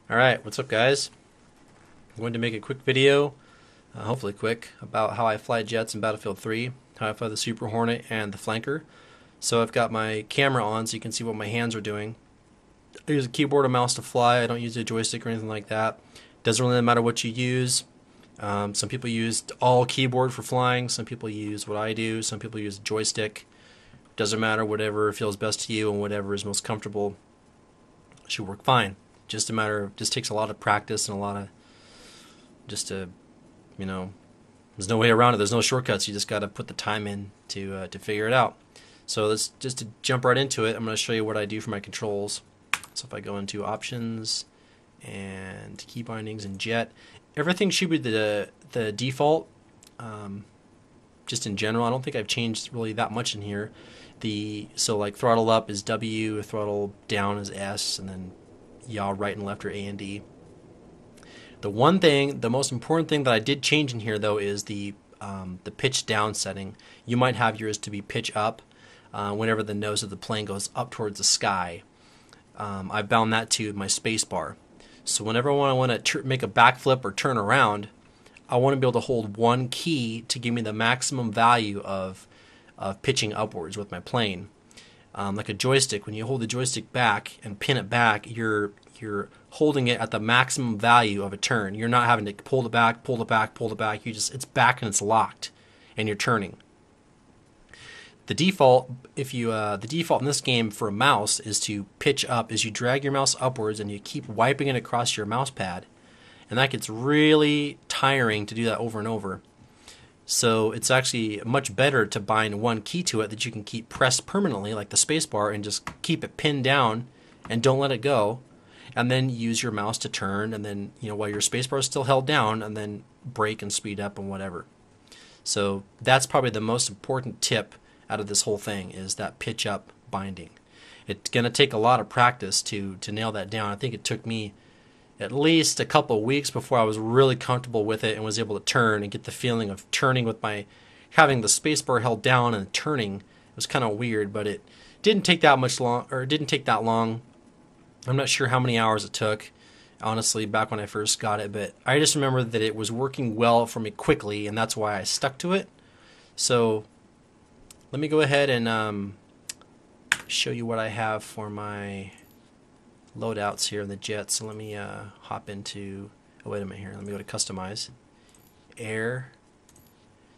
Alright, what's up guys? I'm going to make a quick video, hopefully quick, about how I fly jets in Battlefield 3, how I fly the Super Hornet and the Flanker. So I've got my camera on so you can see what my hands are doing. I use a keyboard and mouse to fly. I don't use a joystick or anything like that. Doesn't really matter what you use. Some people use all keyboard for flying. Some people use what I do. Some people use a joystick. Doesn't matter, whatever feels best to you and whatever is most comfortable should work fine. Just takes a lot of practice and a lot of there's no way around it. There's no shortcuts. You just got to put the time in to figure it out. So let's just to jump right into it. I'm going to show you what I do for my controls. So if I go into options and key bindings and jet, everything should be the default. Just in general, I don't think I've changed really that much in here. So like throttle up is W, throttle down is S, and then yaw right and left are A and D. The most important thing that I did change in here though is the pitch down setting. You might have yours to be pitch up whenever the nose of the plane goes up towards the sky. I bound that to my space bar. So whenever I want to make a backflip or turn around, I want to be able to hold one key to give me the maximum value of pitching upwards with my plane. Like a joystick, when you hold the joystick back and pin it back, you're holding it at the maximum value of a turn. You're not having to pull it back, pull it back, pull it back. It's back and it's locked, and you're turning. The default, the default in this game for a mouse is to pitch up. Is you drag your mouse upwards and you keep wiping it across your mouse pad, and that gets really tiring to do that over and over. So it's actually much better to bind one key to it that you can keep pressed permanently, like the space bar, and just keep it pinned down and don't let it go. And then use your mouse to turn, and then while your space bar is still held down, and then brake and speed up and whatever. So that's probably the most important tip out of this whole thing, is that pitch up binding. It's going to take a lot of practice to nail that down. I think it took me at least a couple of weeks before I was really comfortable with it and was able to turn and get the feeling of turning with having the spacebar held down and turning. It was kind of weird, but it didn't take that long. I'm not sure how many hours it took, honestly, back when I first got it, but I just remember that it was working well for me quickly, and that's why I stuck to it. So let me go ahead and show you what I have for my loadouts here in the jet. So let me hop into, wait a minute here, let me go to customize air.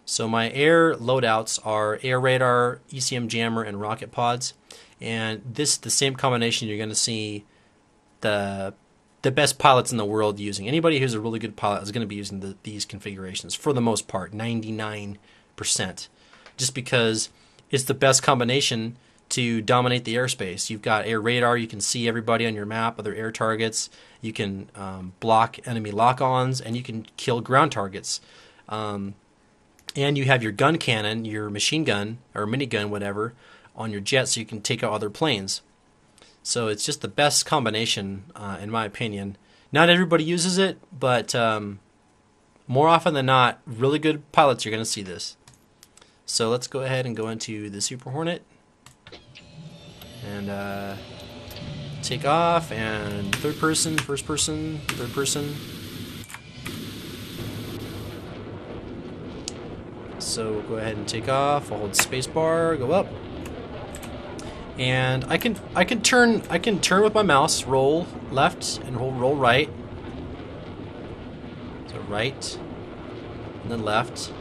So my air loadouts are air radar, ECM jammer, and rocket pods, and the same combination you're going to see the best pilots in the world using. Anybody who's a really good pilot is going to be using these configurations for the most part, 99%, just because it's the best combination to dominate the airspace. You've got air radar, you can see everybody on your map, other air targets, you can block enemy lock-ons, and you can kill ground targets. And you have your gun cannon, your machine gun, or minigun, whatever, on your jet, so you can take out other planes. So it's just the best combination, in my opinion. Not everybody uses it, but more often than not, really good pilots are going to see this. So let's go ahead and go into the Super Hornet and take off, and third person, first person, third person. So we'll go ahead and take off. I'll hold spacebar, go up, and I can turn with my mouse, roll left and roll right. So right and then left.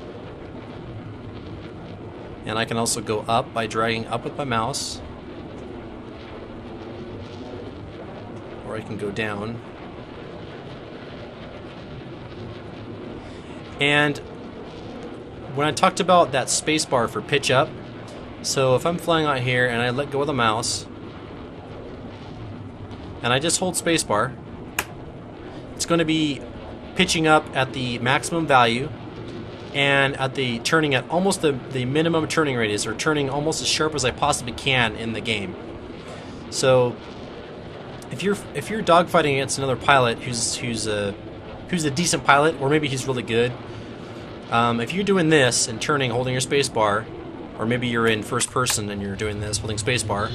And I can also go up by dragging up with my mouse, or I can go down. And when I talked about that spacebar for pitch up, so if I'm flying out here and I let go of the mouse and I just hold spacebar, it's going to be pitching up at the maximum value and at the turning at almost the minimum turning radius, or turning almost as sharp as I possibly can in the game. So if you're dogfighting against another pilot who's a decent pilot, or maybe he's really good, if you're doing this and turning, holding your space bar, or maybe you're in first person and you're doing this, holding space bar,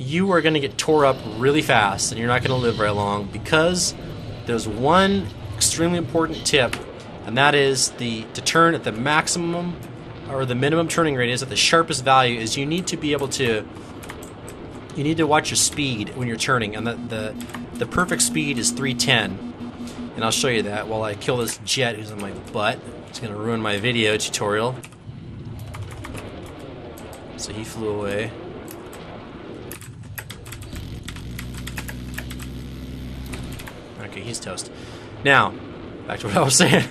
you are going to get tore up really fast and you're not going to live very long, because there's one extremely important tip, and that is to turn at the maximum or the minimum turning radius at the sharpest value. Is you need to be able to watch your speed when you're turning, and the perfect speed is 310. And I'll show you that while I kill this jet who's on my butt. It's going to ruin my video tutorial. So he flew away. Okay, he's toast. Now, back to what I was saying.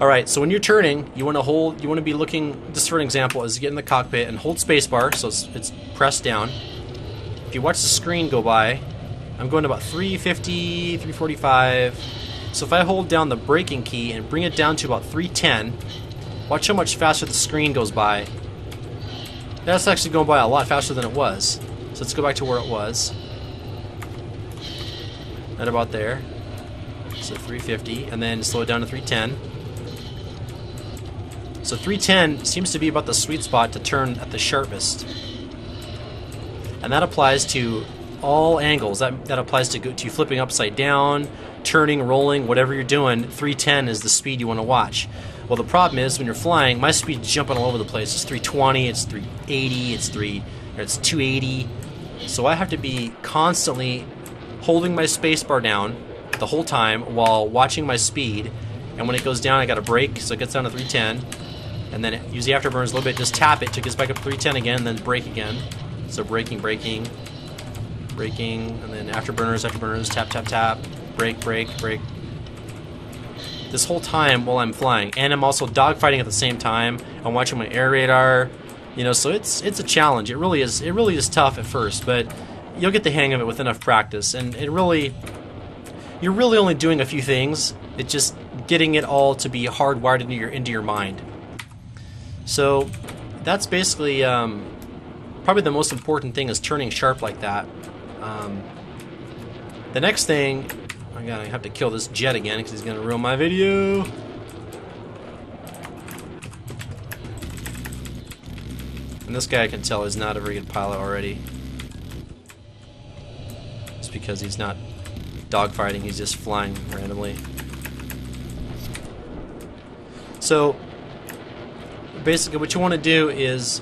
Alright, so when you're turning, you want to be looking, just for an example, is get in the cockpit and hold spacebar, so it's pressed down. If you watch the screen go by, I'm going to about 350, 345. So if I hold down the braking key and bring it down to about 310, watch how much faster the screen goes by. That's actually going by a lot faster than it was. So let's go back to where it was. Right about there. So 350, and then slow it down to 310. So 310 seems to be about the sweet spot to turn at the sharpest. And that applies to all angles. That applies to flipping upside down, turning, rolling, whatever you're doing. 310 is the speed you want to watch. Well, the problem is when you're flying, my speed's jumping all over the place. It's 320, it's 380, it's 280. So I have to be constantly holding my spacebar down the whole time while watching my speed. And when it goes down, I got to brake, so it gets down to 310. And then use the afterburners a little bit, just tap it to get back up to 310 again, and then brake again. So braking, and then afterburners, tap, tap, tap, brake, brake, brake. This whole time while I'm flying, and I'm also dogfighting at the same time. I'm watching my air radar, so it's a challenge. It really is tough at first, but you'll get the hang of it with enough practice. And you're really only doing a few things. It's just getting it all to be hardwired into your mind. So that's basically probably the most important thing, is turning sharp like that. The next thing, I'm gonna have to kill this jet again because he's gonna ruin my video. And this guy, I can tell, is not a very good pilot already. It's because he's not dogfighting, he's just flying randomly. So basically what you want to do is,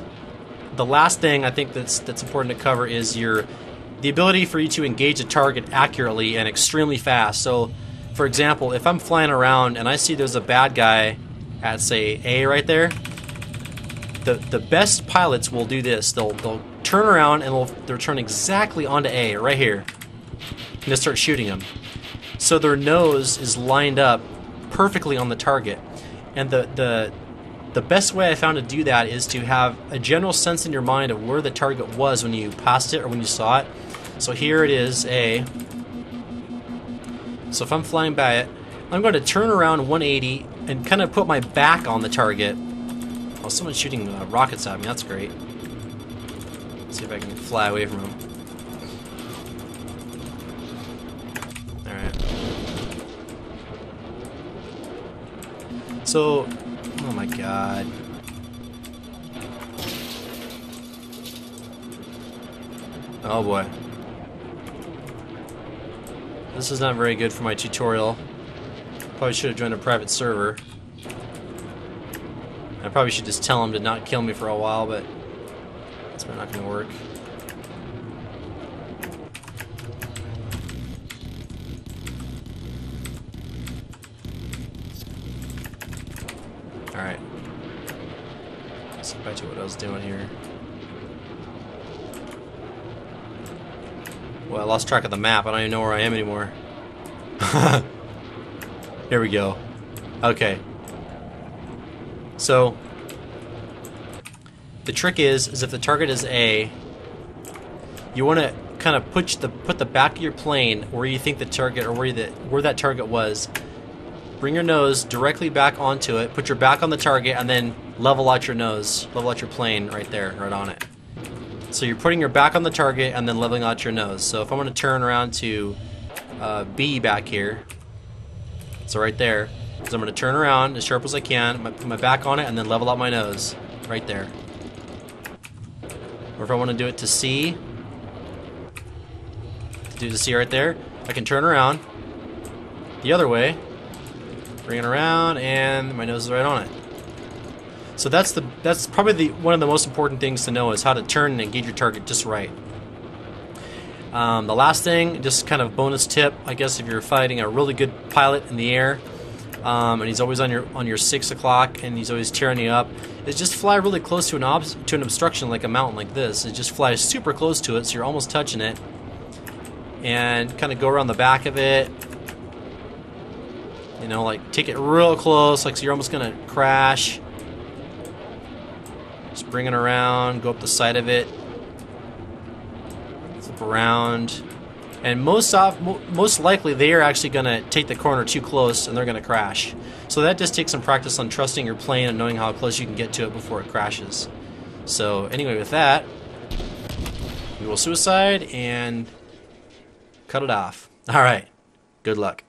the last thing I think that's important to cover is the ability for you to engage a target accurately and extremely fast. So for example, if I'm flying around and I see there's a bad guy at, say, A right there, the best pilots will do this. They'll turn around and they'll turn exactly onto A right here and just start shooting him. So their nose is lined up perfectly on the target. And the best way I found to do that is to have a general sense in your mind of where the target was when you passed it or when you saw it. So here it is, A. So if I'm flying by it, I'm going to turn around 180 and kind of put my back on the target. Oh, someone's shooting rockets at me. That's great. Let's see if I can fly away from him. Alright. So, oh my god. Oh boy. This is not very good for my tutorial. Probably should have joined a private server. I probably should just tell him to not kill me for a while, but it's not going to work. Alright. Let's get back to what I was doing here. Well, I lost track of the map. I don't even know where I am anymore. Here we go. Okay. So, the trick is if the target is A, you want to kind of put the back of your plane where you think the target, or where that target was. Bring your nose directly back onto it, put your back on the target, and then level out your nose, level out your plane right there, right on it. So you're putting your back on the target and then leveling out your nose. So if I'm going to turn around to B back here, so right there, so I'm going to turn around as sharp as I can, put my back on it, and then level out my nose right there. Or if I want to do it to C, Do you see right there? I can turn around the other way, bring it around, and my nose is right on it. So that's probably one of the most important things to know is how to turn and engage your target just right. The last thing, just kind of bonus tip, I guess, if you're fighting a really good pilot in the air, and he's always on your 6 o'clock, and he's always tearing you up, is just fly really close to an obstruction like a mountain like this. It just flies super close to it, so you're almost touching it, and kind of go around the back of it. You know, like take it real close, like so you're almost gonna crash. Just bring it around, go up the side of it, flip around, and most likely they are actually going to take the corner too close and they're going to crash. So that just takes some practice on trusting your plane and knowing how close you can get to it before it crashes. So anyway, with that, we will suicide and cut it off. All right, good luck.